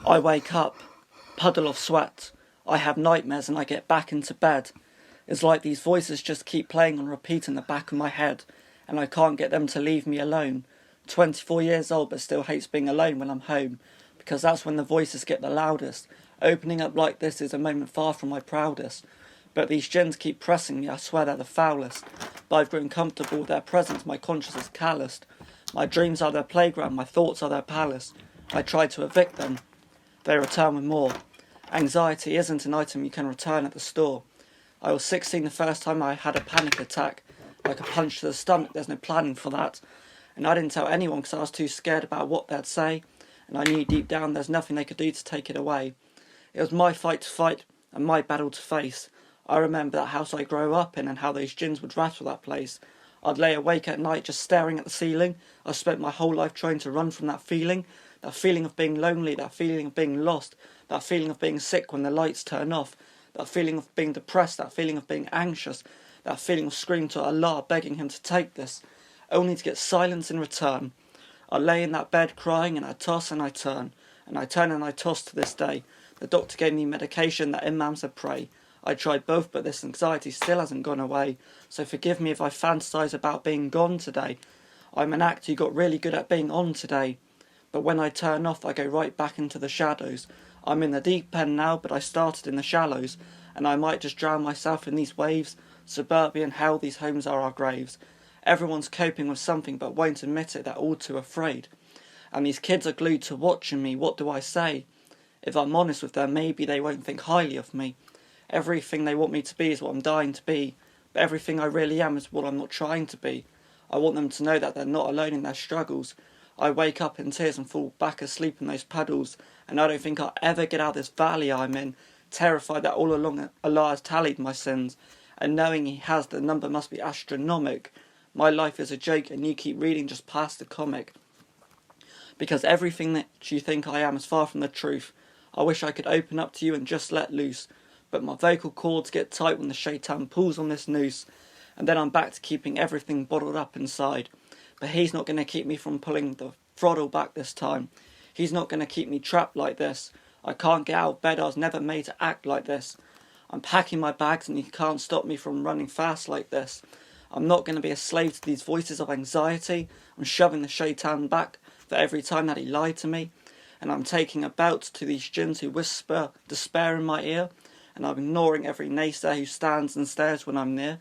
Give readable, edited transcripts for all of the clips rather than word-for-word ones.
I wake up, puddle of sweat. I have nightmares and I get back into bed. It's like these voices just keep playing on repeat in the back of my head, and I can't get them to leave me alone. 24 years old but still hates being alone when I'm home, because that's when the voices get the loudest. Opening up like this is a moment far from my proudest. But these gins keep pressing me, I swear they're the foulest. But I've grown comfortable with their presence, my conscience is calloused. My dreams are their playground, my thoughts are their palace. I try to evict them, they return with more. Anxiety isn't an item you can return at the store. I was 16 the first time I had a panic attack. Like a punch to the stomach, there's no planning for that. And I didn't tell anyone because I was too scared about what they'd say. And I knew deep down there's nothing they could do to take it away. It was my fight to fight and my battle to face. I remember that house I grew up in and how those gins would rattle that place. I'd lay awake at night just staring at the ceiling. I spent my whole life trying to run from that feeling of being lonely, that feeling of being lost, that feeling of being sick when the lights turn off, that feeling of being depressed, that feeling of being anxious, that feeling of screaming to Allah, begging him to take this, only to get silence in return. I lay in that bed crying and I toss and I turn, and I turn and I toss to this day. The doctor gave me medication that Imam said pray. I tried both, but this anxiety still hasn't gone away, so forgive me if I fantasise about being gone today. I'm an actor who got really good at being on today, but when I turn off I go right back into the shadows. I'm in the deep end now, but I started in the shallows, and I might just drown myself in these waves. Suburban hell, these homes are our graves. Everyone's coping with something but won't admit it, they're all too afraid. And these kids are glued to watching me, what do I say? If I'm honest with them, maybe they won't think highly of me. Everything they want me to be is what I'm dying to be, but everything I really am is what I'm not trying to be. I want them to know that they're not alone in their struggles. I wake up in tears and fall back asleep in those puddles, and I don't think I'll ever get out of this valley I'm in, terrified that all along Allah has tallied my sins, and knowing He has, the number must be astronomic. My life is a joke and you keep reading just past the comic. Because everything that you think I am is far from the truth. I wish I could open up to you and just let loose, but my vocal cords get tight when the shaitan pulls on this noose, and then I'm back to keeping everything bottled up inside. But he's not going to keep me from pulling the throttle back this time. He's not going to keep me trapped like this. I can't get out of bed, I was never made to act like this. I'm packing my bags and you can't stop me from running fast like this. I'm not going to be a slave to these voices of anxiety. I'm shoving the shaitan back for every time that he lied to me. And I'm taking a belt to these jinns who whisper despair in my ear. And I'm ignoring every naysayer who stands and stares when I'm near.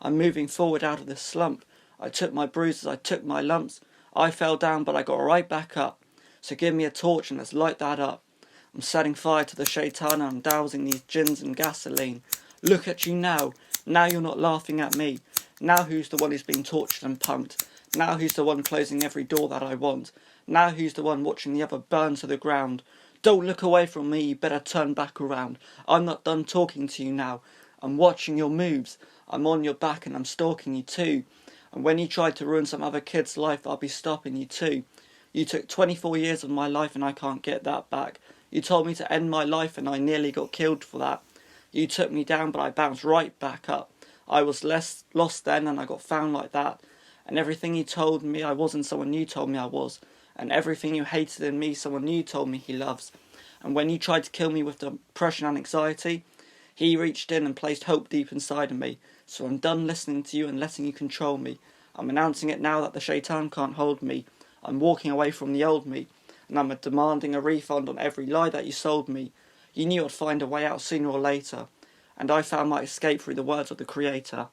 I'm moving forward out of this slump. I took my bruises, I took my lumps. I fell down but I got right back up. So give me a torch and let's light that up. I'm setting fire to the shaitan and I'm dousing these jinns in gasoline. Look at you now. Now you're not laughing at me. Now who's the one who's been tortured and pumped? Now who's the one closing every door that I want? Now who's the one watching the other burn to the ground? Don't look away from me, you better turn back around. I'm not done talking to you now. I'm watching your moves. I'm on your back and I'm stalking you too. And when you try to ruin some other kid's life, I'll be stopping you too. You took 24 years of my life and I can't get that back. You told me to end my life and I nearly got killed for that. You took me down but I bounced right back up. I was less lost then and I got found like that. And everything you told me I wasn't someone you told me I was. And everything you hated in me someone you told me he loves. And when you tried to kill me with depression and anxiety, he reached in and placed hope deep inside of me. So I'm done listening to you and letting you control me. I'm announcing it now that the shaitan can't hold me. I'm walking away from the old me. And I'm demanding a refund on every lie that you sold me. You knew I'd find a way out sooner or later. And I found my escape through the words of the Creator.